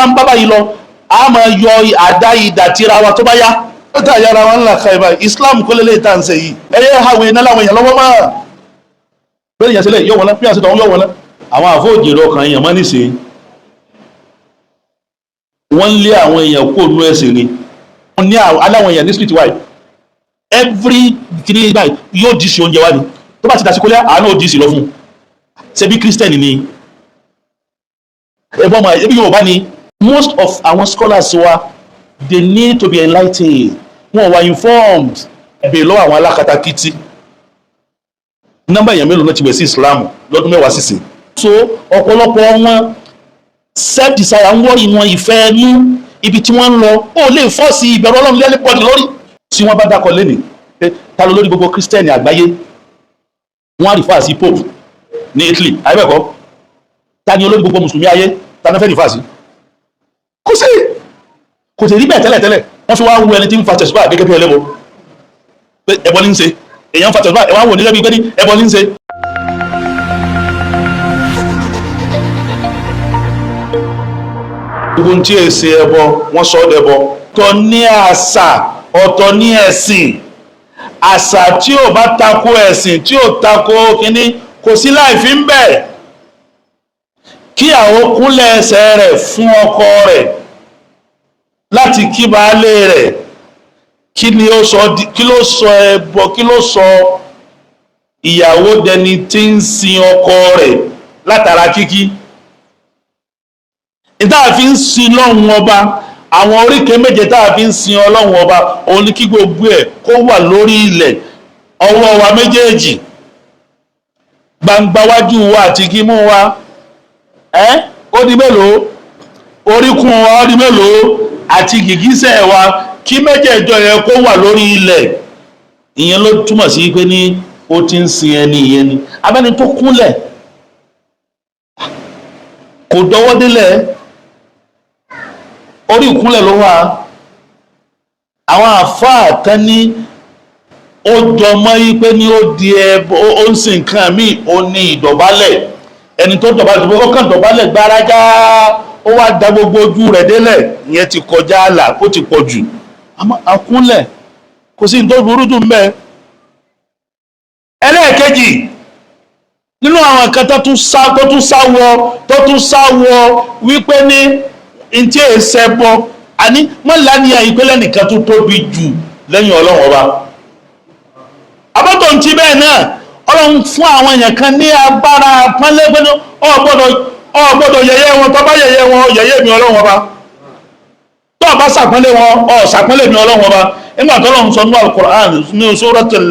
bá ń bá báyìí lọ a máa yọ àdá ìdà tira wa tó bá yá ó tà yára wọn ńlá ka ìbá Islam kó lélẹ̀ tá à ń ṣe yìí ẹyẹ àwọn iná láwọn èèyàn lọ́wọ́ máa bẹ́ẹ̀ yẹn sílẹ̀ yóò wọlé bí àṣetọ̀ yóò wọlé àwọn àfọ̀jèrè ọkàn èèyàn mọ́ nísìnyí wọ́n ń lé àwọn èèyàn kó nú ẹ̀sìn ni wọ́n ní aláwọn èèyàn ní street wide every kiri báyìí yóò dì sí oúnjẹ wá ni tó bá ti dàsí kólé àánú ò dì sí lọ fún ṣe bí Christian ni ẹ̀bọ́n ọmọ ẹbí Yorùbá ni most of our scholars wa they need to be enlightened wọn wà informed bẹ́ẹ̀ lọ́wọ́ àwọn alákatakítí nọ́mbà èèyàn mélòó náà ti wẹ̀ sí Islam lọ́dún mẹ́wàá sísìn so ọ̀pọ̀lọpọ̀ wọn self desire ń wọ́rí wọn ìfẹ́ ní ibi tí wọ́n ń lọ ó lè fọ́ sí ìbẹ̀rù Ọlọ́run lẹ́lẹ́ pọ̀jù lórí tí wọ́n bá dákọ̀ lẹ́nìí pé ta ló lórí gbogbo Christian àgbáyé wọ́n á rí fáà sí Pope ní Italy àyẹ̀bẹ̀kọ́ ta ni olórí gbogbo mùsùlùmí ayé ta ní fẹ́ rí fáà sí kò sí rí bẹ́ẹ̀ tẹ́lẹ̀ wọ́n fi wá wo ẹni tí ń fa tẹ̀sùbá gẹ́gẹ́ bí ẹlẹ́bọ pé ẹbọ ní ń ṣe èèyàn ń fa tẹ̀sùbá ẹwà wò ní lẹ́bí pé ní ẹbọ ní ń ṣe. gbogbo tí èsì ẹbọ wọ́n sọ ọ́ dẹbọ ọ̀tọ̀ ní àṣà ọ̀tọ̀ ní ẹ̀sìn àṣà tí ò bá tako ẹ̀sìn tí ò tako kínní kò sí láì fi ń bẹ̀ kí àwọn kúnlẹ̀ ẹsẹ̀ rẹ̀ fún ọkọ rẹ̀ láti kí baálé rẹ̀ kí ni ó sọ kí ló sọ ẹbọ kí ló sọ ìyàwó dẹni tí ń sin ọkọ rẹ̀ látara kíkí ìta fi ń sin lọ́hùn ọba àwọn oríkèé méje tá a fi ń sin ọlọ́hùn ọba òun ni kí gbogbo ẹ̀ kó wà lórí ilẹ̀ ọwọ́ wa méjèèjì gbangba wájú wa àti gímú wa ó di mélòó oríkùn wa ó di mélòó àti gìgísẹ̀ wa kí méjèèjọ yẹn kó wà lórí ilẹ̀ ìyẹn ló túmọ̀ sí pé ní ó ti ń sin ẹni ìyẹn ni abẹ́ni tó kúnlẹ̀ kò dọwọ́ délẹ̀ orí ìkúnlẹ̀ ló wà àwọn àfáà kan ní ó jọmọ́ yí pé ní ó di ẹbọ ó ń sin nǹkan míì ó ní ìdọ̀bálẹ̀ ẹni tó dọ̀bálẹ̀ tó kàn dọ̀bálẹ̀ gbárágá ó wá da gbogbo ojú rẹ̀ délẹ̀ ìyẹn ti kọjá àlà ó ti pọ̀ jù àmọ́ àkúnlẹ̀ kò sí tó burú dùn bẹ́ẹ̀. ẹlẹ́ẹ̀kejì nínú àwọn nǹkan tó tún sáwọ wípé ní ntí èsẹ̀ bọ́ àní mọ́lá ní ìpínlẹ̀ nìkan tó tóbi jù lẹ́yìn Ọlọ́run ọba abọ́tọ̀ ntí bẹ́ẹ̀ náà Ọlọ́run fún àwọn èèyàn kan ní agbára pọ́nlẹ́gbẹ́ni ọ̀gbọ́dọ̀ yẹ̀yẹ́ wọn tó bá yẹ̀yẹ́ wọn yẹ̀yẹ́ mi Ọlọ́run ọba tó bá sàpọ́nlé wọn sàpọ́nlé mi Ọlọ́run ọba nígbà tó Ọlọ́run sọ ní Al-Qur'an ní Suratul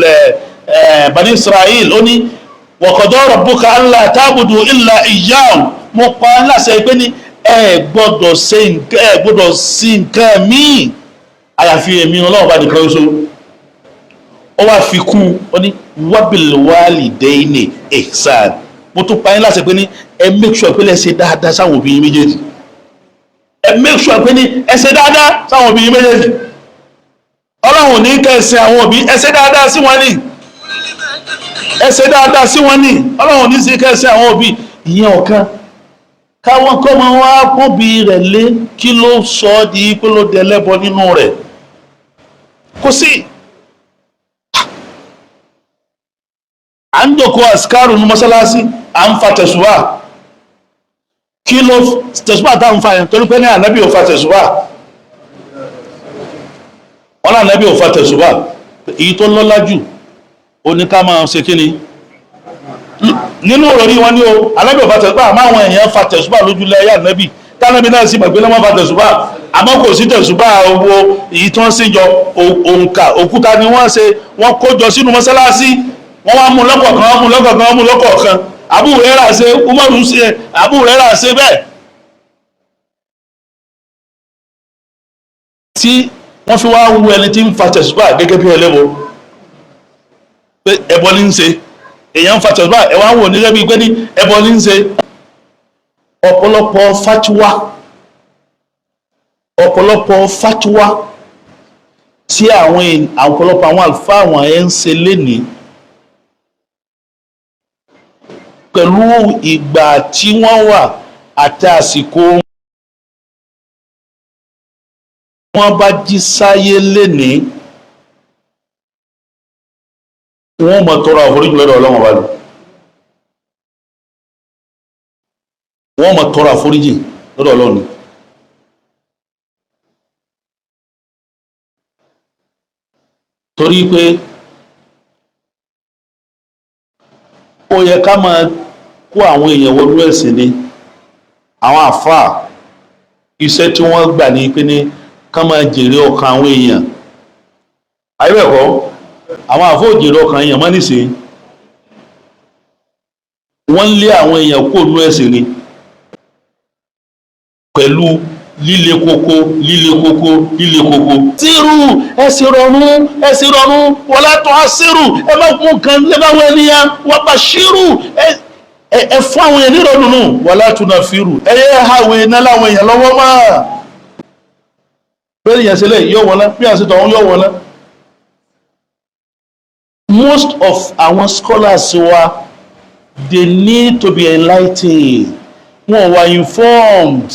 Bani Isra'il ó ní wa qada rabbuka alla ta'budu illa iyyahu mo pa á láṣẹ pé ní ẹ gbọ́dọ̀ sí nǹkan míì àyàfi èmi Ọlọ́run ọba nìkan ṣoṣo ó wá fi kún ó ní wabil walidayni ihsan mo tún pa yín láṣẹ pé ní ẹ make sure pé ẹ ṣe dáadáa sáwọn òbí yín méjèèjì ẹ make sure pé ní ẹ ṣe dáadáa sáwọn òbí yín méjèèjì Ọlọ́run ní kẹ́ ẹ ṣe àwọn òbí ẹ ṣe dáadáa sí wọn ní ẹ ṣe dáadáa sí wọn ní Ọlọ́run ní sí kẹ́ ẹ ṣe àwọn òbí ìyẹn ọ̀kan káwọn kọ́ máa wá pọ́bí rẹ̀ lé kí ló sọ ọ́ di pé ló dẹ lẹ́bọ nínú rẹ̀ kò sí. à ń jòkó àsìkárù ní mọ́sálásí à ń fa tẹ̀sùbá kí ló tẹ̀sùbá tá ń fa yẹn torí pé ní ànábì ò fa tẹ̀sùbá wọn náà ànábì ò fa tẹ̀sùbá èyí tó lọ́lá jù oníká máa ṣe kí ni nínú òròrí wọn ní o ànábì ò fa tẹ̀sùbá àmọ́ àwọn èèyàn fa tẹ̀sùbá lójúlẹ̀ ayé ànábì tánábì náà sì gbàgbé lọ́wọ́ fa tẹ̀sùbá àmọ́ kò sí tẹ̀sùbá owó èyí tó ń síjọ òǹkà òkúta ni wọ́n ṣe wọ́n kó jọ sínú mọ́sálásí wọ́n wá mú lọ́kọ̀ọ̀kan wọ́n mú lọ́kọ̀ọ̀kan wọ́n mú lọ́kọ̀ọ̀kan Abu Hurairah ṣe Umaru ṣe Abu Hurairah ṣe bẹ́ẹ̀ tí wọ́n fi wá wu ẹni tí ń fa tẹ̀sùbá gẹ́gẹ́ bí ẹlẹ́bọ pé ẹbọ ní ń ṣe èèyàn ń fa tẹ̀sùbá ẹ wá ń wò nílẹ̀ bíi pé ní ẹbọ ní ń ṣe ọ̀pọ̀lọpọ̀ fatuwa tí àwọn ọ̀pọ̀lọpọ̀ àwọn àlùfáà àwọn ẹ̀ ń ṣe lénìí pẹ̀lú ìgbà tí wọ́n wà àti àsìkò wọ́n bá jí sáyé lénìí wọ́n mọ̀ tọrọ àforíjì lọ́dọ̀ Ọlọ́run ọba lọ wọ́n mọ̀ tọrọ àforíjì lọ́dọ̀ Ọlọ́run ni torí pé ó yẹ ká máa kó àwọn èèyàn wọnú ẹ̀sìn ni àwọn àfáà iṣẹ́ tí wọ́n gbà ní pé ní ká máa jèrè ọkàn àwọn èèyàn ayébẹ̀kọ́ àwọn àfáà ò jèrè ọkàn èèyàn mọ́ nísìnyí wọ́n lé àwọn èèyàn kó nú ẹ̀sìn ni pẹ̀lú líle koko sírù ẹ̀sìn rọrùn wọlá tó á sírù ẹ bá mú kan lé báwọn ènìyàn wọ́n bá ṣírù ẹ fún àwọn èèyàn nírò nùnú wọlá tó náà fírù ẹ yẹ àwẹ̀ iná láwọn èèyàn lọ́wọ́ máa bẹ́ẹ̀ yẹn sílẹ̀ yóò wọlá bí àṣetọ̀ wọn yóò wọlá. Most of our scholars wa they need to be enlightened wọn were informed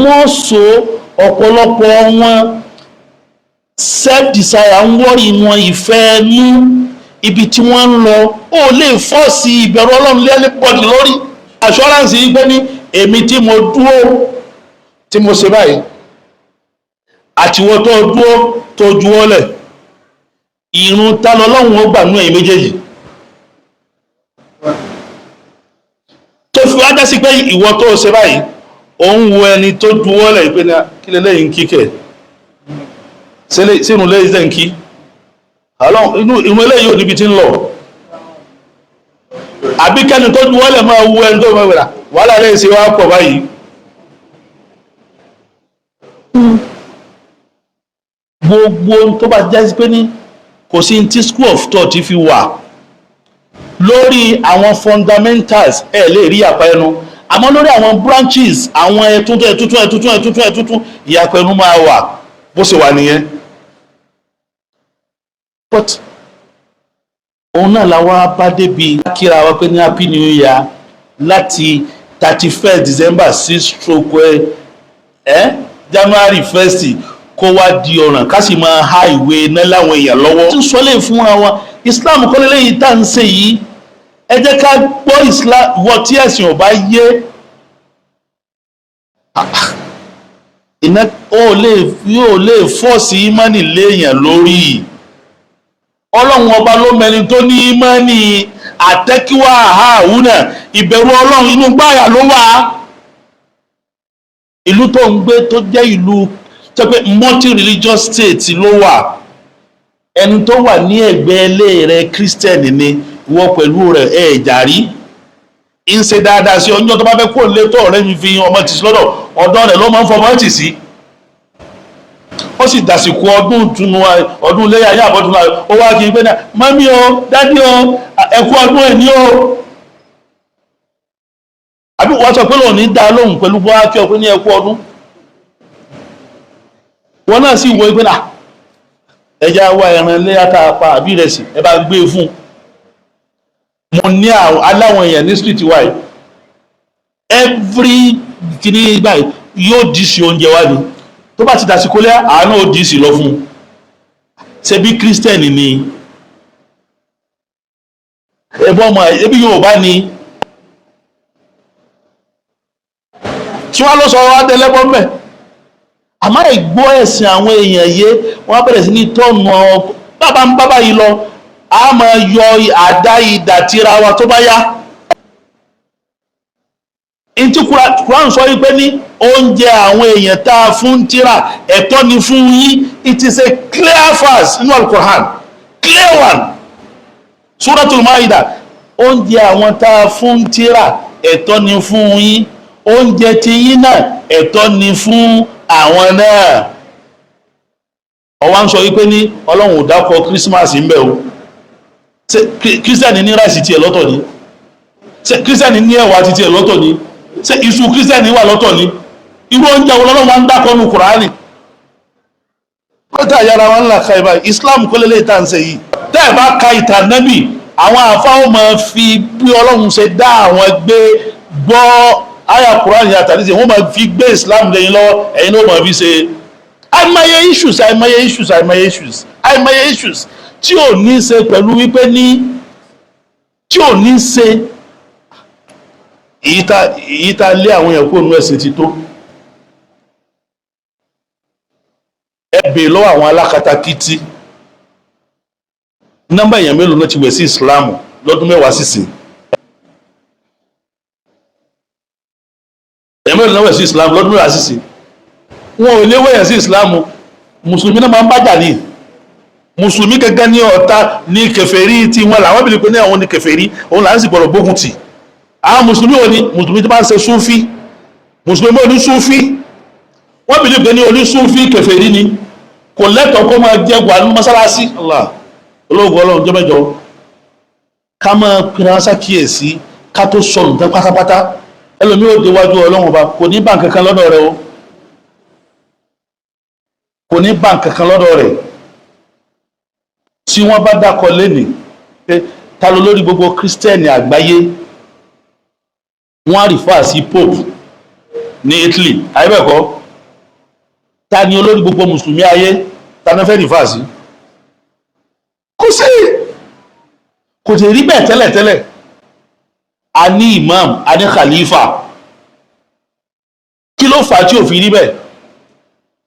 more so ọ̀pọ̀lọpọ̀ wọn self-desire ń wọ́rí wọn ìfẹ́ ní ibi tí wọ́n ń lọ ó lè fọ́ọ̀sì ìbẹ̀rù Ọlọ́run lẹ́ni pọ̀jù lórí assurance yìí pé ní èmi tí mo dúró tí mo ṣe báyìí àtiwọ́ tó dúró tó juwọ́lẹ̀ ìrun ta lọ́lọ́run ó gbà nú ẹ̀yin méjèèjì tó fi wájá sí pé ìwọ tó ṣe báyìí òun wo ẹni tó juwọ́lẹ̀ pé ní kí lélẹ́yìn kíkẹ̀ sínú lẹ́yìn tẹ́ ń kí inú eléyìí ò níbi tí ń lọ àbí kẹ́ni tó juwọ́lẹ̀ máa wo ẹni tó mẹ́wẹ̀rà wàhálà lẹ́yìn sí wá pọ̀ báyìí gbogbo tó bá jẹ́ sí pé ní kò sí tí school of thought fi wà lórí àwọn fundamentals ẹ̀ lè rí àpá ẹnu àmọ́ lórí àwọn branches àwọn ẹ̀túntún ìyàpọ̀ ẹnu máa wà bó ṣe wà nìyẹn but òun náà la wá bá débi kíra wa pé ní happy new year láti 31st December sí stroke January 1st kó wá di ọ̀ràn ká sì máa há ìwé iná láwọn èèyàn lọ́wọ́ tí ń sọ lè fún àwọn Islam kọ́lé lẹ́yìn tá à ń ṣe yìí ẹ jẹ́ ká gbọ́ Islam wọ tí ẹ̀sìn ò bá yé iná yóò lè fọ́ọ̀sì ìmánì léèyàn lórí Ọlọ́run ọba ló mẹni tó ní ìmánì àtẹ́kíwá àhàhùnà ìbẹ̀rù Ọlọ́run inú gbáyà ló wà ìlú tó ń gbé tó jẹ́ ìlú tó pé multi-religious state ló wà ẹni tó wà ní ẹ̀gbẹ́ ilé rẹ̀ Christian ni wọ́n pẹ̀lú rẹ̀ jàrí ń ṣe dáadáa sí ọjọ́ tó bá fẹ́ kó lé tó ọ̀rẹ́ mi fi ọmọ tì sí lọ́dọ̀ ọ̀dọ́ rẹ̀ ló máa ń fọmọ tì sí ó sì dàsìkò ọdún ìtùnú ọdún iléyá ayé àbọ̀tún ó wá kí n pé náà mọ́mí o dádì o ẹ̀kú ọdún ẹ̀ ní o àbí wọ́n sọ pé lòun ní dá lóhùn pẹ̀lú bọ́ á kí ọ pé ní ẹ̀kú ọdún wọn náà sì wọ pé náà ẹja wá ẹran iléyá tá a pa àbí ìrẹsì ẹ bá gbé e fún mo ní aláwọn èèyàn ní street wa yìí every kìíní báyìí yóò dì sí oúnjẹ wa ni tó bá ti dàsìkò lẹ́ àánú ò dì sí lọ fún ṣe bí kírísítẹ́nì ni ẹ̀bọ́n ọmọ ẹbí Yorùbá ni tí wọ́n lọ sọ wá tẹ́lẹ́bọ́n mẹ́ àmọ́ ìgbọ́ ẹ̀sìn àwọn èèyàn yé wọ́n bẹ̀rẹ̀ sí ní tọ́nù bàbá ń bábá yìí lọ a máa yọ àdá ìdà tíra wa tó bá yá ntí Quran sọ wípé ní oúnjẹ àwọn èèyàn tá a fún tíra ẹ̀tọ́ ni fún yín it is a clear verse nínú Al-Quran clear one Suratul Maida oúnjẹ àwọn tá a fún tíra ẹ̀tọ́ ni fún yín oúnjẹ tí yín náà ẹ̀tọ́ ni fún àwọn náà ọwá ń sọ wípé ní Ọlọ́run ò dákọ Christmas ń bẹ o kírísítẹ́nì ní ráìsì tiẹ̀ lọ́tọ̀ ni kírísítẹ́nì ní ẹ̀wà ti tiẹ̀ lọ́tọ̀ ni iṣu kírísítẹ́nì wà lọ́tọ̀ ni irú oúnjẹ wo lọ́wọ́ máa ń dákọ́ nu Kùránì pẹ́tà yára wọn là ka ìbá Islam kó lélẹ̀ ìta ń ṣe yìí tẹ́ ẹ̀ bá ka ìtàn Nábì àwọn àfáwọn máa fi bí Ọlọ́run ṣe dá àwọn gbé gbọ́ àyà Quran ní àtàlẹ́sẹ̀ wọ́n máa fi gbé Islam lẹ́yìn lọ́wọ́ ẹ̀yin ló máa fi ṣe àìmọye issues tí ò ní ṣe pẹ̀lú wípé tí ò ní ṣe èyí tá lé àwọn èèyàn kúrò nínú ẹ̀sìn ti tó. Ẹbẹ̀ lọ́wọ́ àwọn alákatakítí nọ́mbà èèyàn mélòó náà ti wẹ̀ sí Islam lọ́dún mẹ́wàá sísìn. Èèyàn mélòó náà wẹ̀ sí Islam lọ́dún mẹ́wàá sísìn. Wọn ò lè wẹ̀yàn sí Islam. Mùsùlùmí náà máa ń bájà ní. Mùsùlùmí gẹ́gẹ́ ní ọ̀tá ní kèfèrí tí wọ́n làwọn bìlì pé ní àwọn ní kèfèrí òun là ń sì gbọ́dọ̀ gbógun tì. Àwọn mùsùlùmí ò ní mùsùlùmí tó bá ń ṣe súfí mùsùlùmí ò ní súfí wọ́n bìlì pé ní oní súfí kèfèrí ni kò lẹ́tọ̀ọ́ kó máa jẹ́ wà ní mọ́sálásí. Allah olóògùn ọlọ́run jẹ́ mẹ́jọ ká máa pinna sákìyèsí ká tó sọnù tán pátápátá. Ẹlòmí ò déwájú ọlọ́run ọba kò ní bá nǹkan kan lọ́dọ̀ rẹ̀ o kò ní bá nǹkan kan lọ́dọ̀ rẹ̀. Tí wọ́n bá dákọ̀ lẹ́nìí pé ta ló lórí gbogbo kírísítẹ́nì àgbáyé wọ́n á rìfà sí Pope ní Italy àyẹ́bẹ̀kọ́ ta ni olórí gbogbo mùsùlùmí ayé ta ní fẹ́ rìfà sí kò sí kò tẹ̀ rí bẹ́ẹ̀ tẹ́lẹ̀tẹ́lẹ̀. A ní imam a ní khalifa kí ló fà á tí ò fi rí bẹ́ẹ̀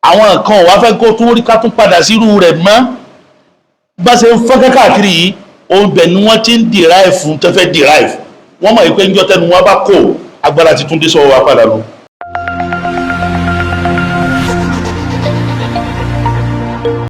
àwọn nǹkan wàá fẹ́ kó tún rí ká tún padà sírú rẹ̀ mọ́ bá ṣe ń fọ́nkẹ́ káàkiri yìí òun bẹ̀ ni wọ́n ti ń derive fún tẹ́fẹ́ derive wọ́n mọ̀ pé ń jọ́ tẹnu wọn bá kó agbára ti tún dé sọ́wọ́ wa padà lọ.